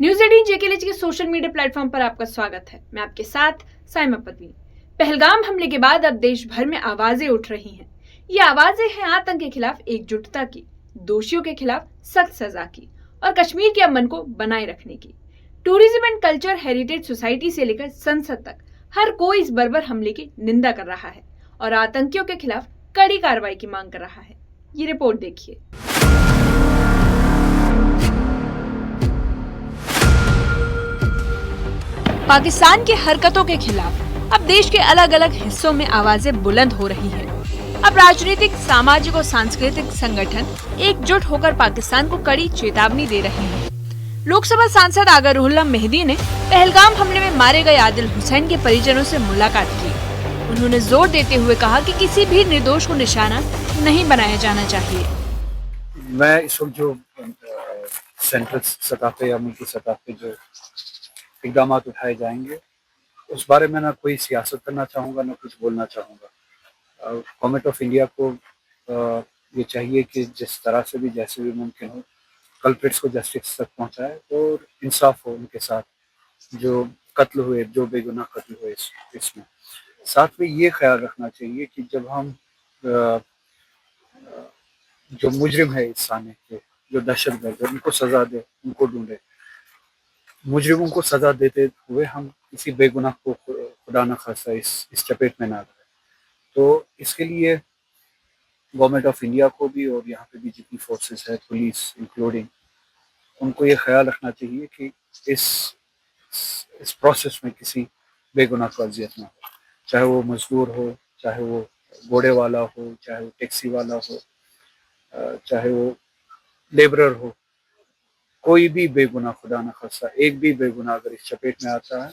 News 18 JKLH के social media platform पर आपका स्वागत है। मैं आपके साथ साइमा पदवी। पहलगाम हमले के बाद अब देश भर में आवाजें उठ रही हैं। ये आवाजें हैं आतंक के खिलाफ एकजुटता की, दोषियों के खिलाफ सख्त सजा की और कश्मीर के अमन को बनाए रखने की। Tourism and culture heritage society से लेकर संसद तक हर कोई इस बर्बर हमले की निंदा कर रहा है और आतंकियों के खिलाफ कड़ी कार्रवाई की मांग कर रहा है। ये रिपोर्ट देखिए। पाकिस्तान की हरकतों के खिलाफ अब देश के अलग अलग हिस्सों में आवाजें बुलंद हो रही हैं। अब राजनीतिक, सामाजिक और सांस्कृतिक संगठन एकजुट होकर पाकिस्तान को कड़ी चेतावनी दे रहे हैं। लोकसभा सांसद आगा रुहुल्लाह मेहदी ने पहलगाम हमले में मारे गए आदिल हुसैन के परिजनों से मुलाकात की। उन्होंने जोर देते हुए कहा कि किसी भी निर्दोष को निशाना नहीं बनाया जाना चाहिए। मैं इस वक्त जो सेंट्रल सतह पे या मुल्की सतह पे जो इकदाम उठाए जाएंगे उस बारे में ना कोई सियासत करना चाहूँगा ना कुछ बोलना चाहूँगा। गवर्नमेंट ऑफ इंडिया को ये चाहिए कि जिस तरह से भी जैसे भी मुमकिन हो कल्प्रिट्स को जस्टिस तक पहुँचाए और इंसाफ हो उनके साथ, जो कत्ल हुए, जो बेगुनाह कत्ल हुए इसमें। साथ में ये ख्याल रखना चाहिए कि जब हम जो मुजरिम है इस साने के, जो दहशतगर्द है, उनको सजा दे, उनको ढूंढे। मुजरिमों को सजा देते हुए हम किसी बेगुनाह को खुदा न खास्ता इस चपेट में ना आए। तो इसके लिए गवर्नमेंट ऑफ इंडिया को भी और यहाँ पे भी जितनी फोर्सेस है, पुलिस इंक्लूडिंग, उनको ये ख्याल रखना चाहिए कि इस प्रोसेस में किसी बेगुनाह को अजियत ना हो, चाहे वो मजदूर हो, चाहे वो घोड़े वाला हो, चाहे वो टैक्सी वाला हो, चाहे वो लेबरर हो। कोई भी बेगुनाह, खुदा न खास्ता एक भी बेगुनाह अगर इस चपेट में आता है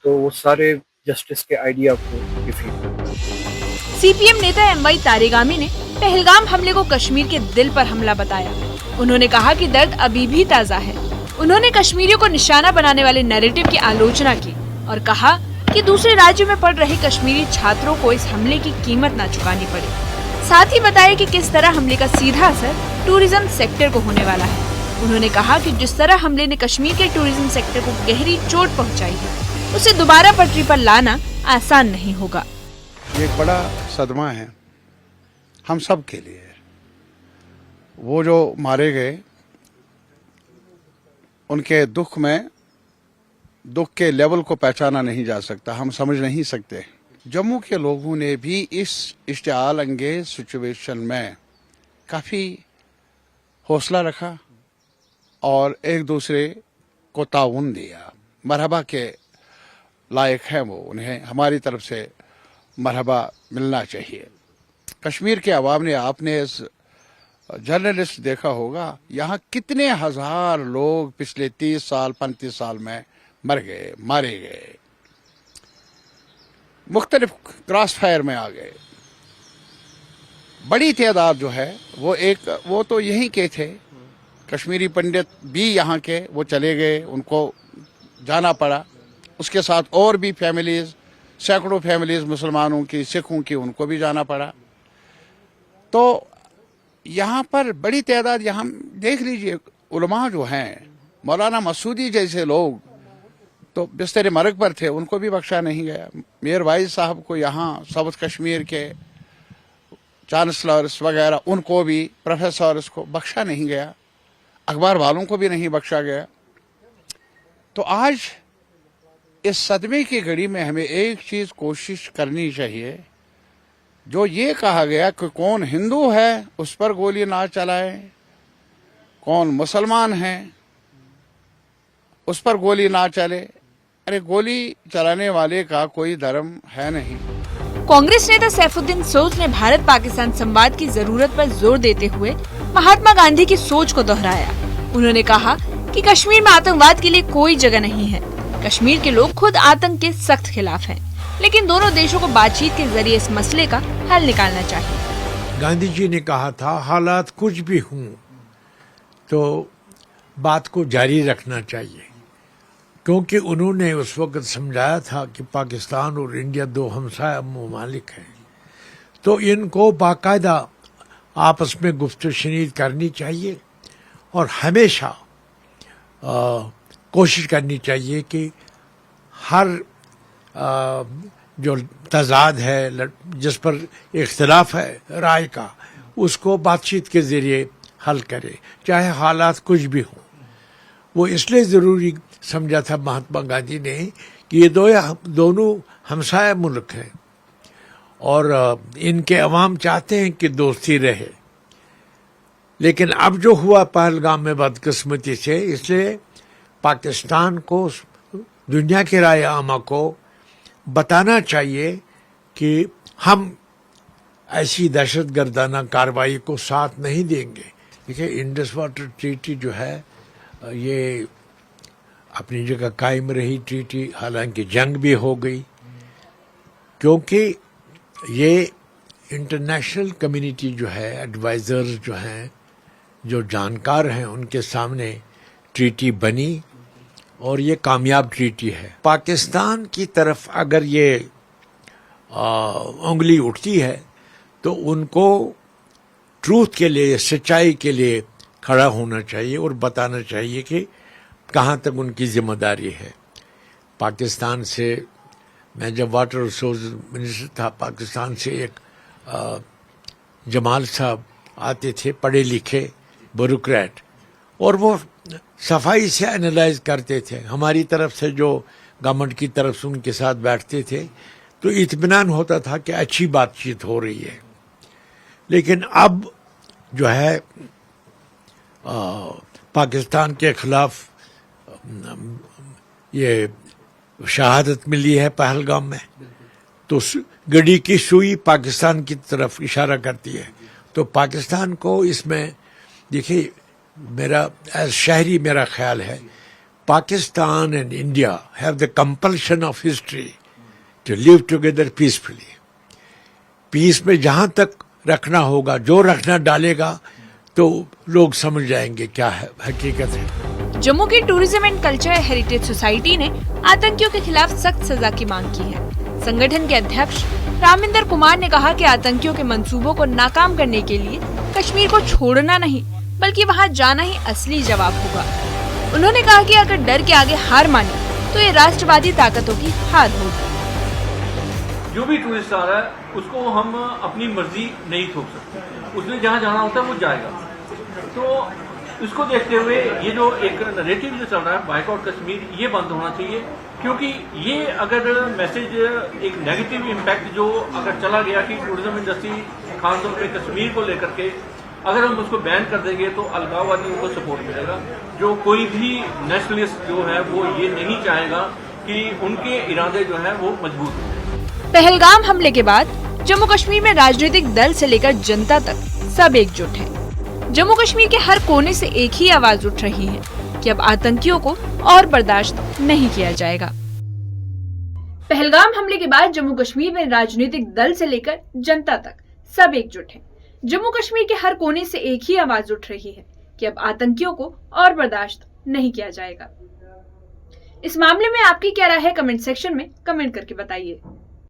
तो वो सारे जस्टिस के आइडिया को डिफीट करता है। सीपीएम नेता एमवाई तारिगामी ने पहलगाम हमले को कश्मीर के दिल पर हमला बताया। उन्होंने कहा कि दर्द अभी भी ताज़ा है। उन्होंने कश्मीरियों को निशाना बनाने वाले नैरेटिव की आलोचना की और कहा कि दूसरे राज्यों में पढ़ रहे कश्मीरी छात्रों को इस हमले की कीमत न चुकानी पड़े। साथ ही बताया कि किस तरह हमले का सीधा असर टूरिज्म सेक्टर को होने वाला है। उन्होंने कहा कि जिस तरह हमले ने कश्मीर के टूरिज्म सेक्टर को गहरी चोट पहुंचाई है, उसे दोबारा पटरी पर लाना आसान नहीं होगा। ये एक बड़ा सदमा है हम सब के लिए। वो जो मारे गए, उनके दुख में दुख के लेवल को पहचाना नहीं जा सकता, हम समझ नहीं सकते। जम्मू के लोगों ने भी इस इश्तिआल अंगेज सिचुएशन में काफ़ी हौसला रखा और एक दूसरे को ताउन दिया। मरहबा के लायक हैं वो, उन्हें हमारी तरफ से मरहबा मिलना चाहिए। कश्मीर के अवाम ने, आपने इस जर्नलिस्ट देखा होगा, यहाँ कितने हजार लोग पिछले 30 साल 35 साल में मर गए, मारे गए, मुख्तलिफ क्रॉस फायर में आ गए। बड़ी तादाद जो है वो तो यहीं के थे। कश्मीरी पंडित भी यहाँ के, वो चले गए, उनको जाना पड़ा। उसके साथ और भी फैमिलीज, सैकड़ों फैमिलीज मुसलमानों की, सिखों की, उनको भी जाना पड़ा। तो यहाँ पर बड़ी तादाद, यहाँ देख लीजिए, उलमा जो हैं, मौलाना मसूदी जैसे लोग तो बिस्तर मरग पर थे, उनको भी बख्शा नहीं गया। मेयर वाइज साहब को यहाँ साउथ कश्मीर के चांसलर्स वगैरह, उनको भी, प्रोफेसर्स को बख्शा नहीं गया, अखबार वालों को भी नहीं बख्शा गया। तो आज इस सदमे की घड़ी में हमें एक चीज कोशिश करनी चाहिए, जो ये कहा गया कि कौन हिंदू है उस पर गोली ना चलाए, कौन मुसलमान है उस पर गोली ना चले। अरे गोली चलाने वाले का कोई धर्म है नहीं। कांग्रेस नेता सैफुद्दीन सोज ने भारत पाकिस्तान संवाद की जरूरत पर जोर देते हुए महात्मा गांधी की सोच को दोहराया। उन्होंने कहा कि कश्मीर में आतंकवाद के लिए कोई जगह नहीं है। कश्मीर के लोग खुद आतंक के सख्त खिलाफ हैं, लेकिन दोनों देशों को बातचीत के जरिए इस मसले का हल निकालना चाहिए। गांधी जी ने कहा था, हालात कुछ भी हों तो बात को जारी रखना चाहिए, क्योंकि उन्होंने उस वक्त समझाया था कि पाकिस्तान और इंडिया दो हमसाया ममालिक हैं, तो इनको बाकायदा आपस में गुफ्तगू शनीद करनी चाहिए और हमेशा कोशिश करनी चाहिए कि हर जो तजाद है, जिस पर इख्तलाफ है राय का, उसको बातचीत के ज़रिए हल करे, चाहे हालात कुछ भी हों। वो इसलिए ज़रूरी समझा था महात्मा गांधी ने कि ये दोनों हमसाया मुल्क हैं और इनके अवाम चाहते हैं कि दोस्ती रहे। लेकिन अब जो हुआ पहलगाम में बदकिस्मती से, इसलिए पाकिस्तान को, दुनिया के राय आमा को बताना चाहिए कि हम ऐसी दहशतगर्दाना कार्रवाई को साथ नहीं देंगे। देखिए, इंडस वाटर ट्रीटी जो है ये अपनी जगह कायम रही ट्रीटी, हालांकि जंग भी हो गई, क्योंकि ये इंटरनेशनल कम्युनिटी जो है, एडवाइजर्स जो हैं, जो जानकार हैं, उनके सामने ट्रीटी बनी और ये कामयाब ट्रीटी है। पाकिस्तान की तरफ अगर ये उंगली उठती है तो उनको ट्रूथ के लिए, सच्चाई के लिए खड़ा होना चाहिए और बताना चाहिए कि कहाँ तक उनकी जिम्मेदारी है। पाकिस्तान से, मैं जब वाटर रिसोर्स मिनिस्टर था, पाकिस्तान से एक जमाल साहब आते थे, पढ़े लिखे ब्यूरोक्रेट, और वो सफाई से एनालाइज करते थे। हमारी तरफ से, जो गवर्नमेंट की तरफ से उनके साथ बैठते थे, तो इत्मीनान होता था कि अच्छी बातचीत हो रही है। लेकिन अब जो है पाकिस्तान के खिलाफ ये शहादत मिली है पहलगाम में, तो गड़ी की सुई पाकिस्तान की तरफ इशारा करती है। तो पाकिस्तान को इसमें, देखिए, मेरा शहरी मेरा ख्याल है, Pakistan and India have the compulsion of history to live together peacefully. Peace में जहां तक रखना होगा, जो रखना डालेगा, तो लोग समझ जाएंगे क्या है हकीकत है। जम्मू की tourism and culture heritage society ने आतंकियों के खिलाफ सख्त सजा की मांग की है। संगठन के अध्यक्ष रामिंदर कुमार ने कहा कि आतंकियों के मंसूबों को नाकाम करने के लिए कश्मीर को छोड़ना नहीं, बल्कि वहां जाना ही असली जवाब होगा। उन्होंने कहा कि अगर डर के आगे हार मानी तो ये राष्ट्रवादी ताकतों की हार होगी। जो भी टूरिस्ट आ रहा है उसको हम अपनी मर्जी नहीं थोप सकते, उसने जहाँ जाना होता है वो जाएगा। तो इसको देखते हुए ये जो एक नैरेटिव जो चल रहा है बायकॉट कश्मीर, ये बंद होना चाहिए, क्योंकि ये अगर मैसेज एक नेगेटिव इम्पैक्ट जो अगर चला गया कि टूरिज्म इंडस्ट्री खासतौर पे कश्मीर को लेकर के अगर हम उसको बैन कर देंगे तो अलगाववादियों को सपोर्ट मिलेगा। जो कोई भी नेशनलिस्ट जो है वो ये नहीं चाहेगा कि उनके इरादे जो है वो मजबूत हों। पहलगाम हमले के बाद जम्मू कश्मीर में राजनीतिक दल से लेकर जनता तक सब एकजुट हैं। जम्मू कश्मीर के हर कोने से एक ही आवाज उठ रही है कि अब आतंकियों को और बर्दाश्त नहीं किया जाएगा। पहलगाम हमले के बाद जम्मू कश्मीर में राजनीतिक दल से लेकर जनता तक सब एकजुट हैं। जम्मू कश्मीर के हर कोने से एक ही आवाज उठ रही है कि अब आतंकियों को और बर्दाश्त नहीं किया जाएगा। इस मामले में आपकी क्या राय है, कमेंट सेक्शन में कमेंट करके बताइए।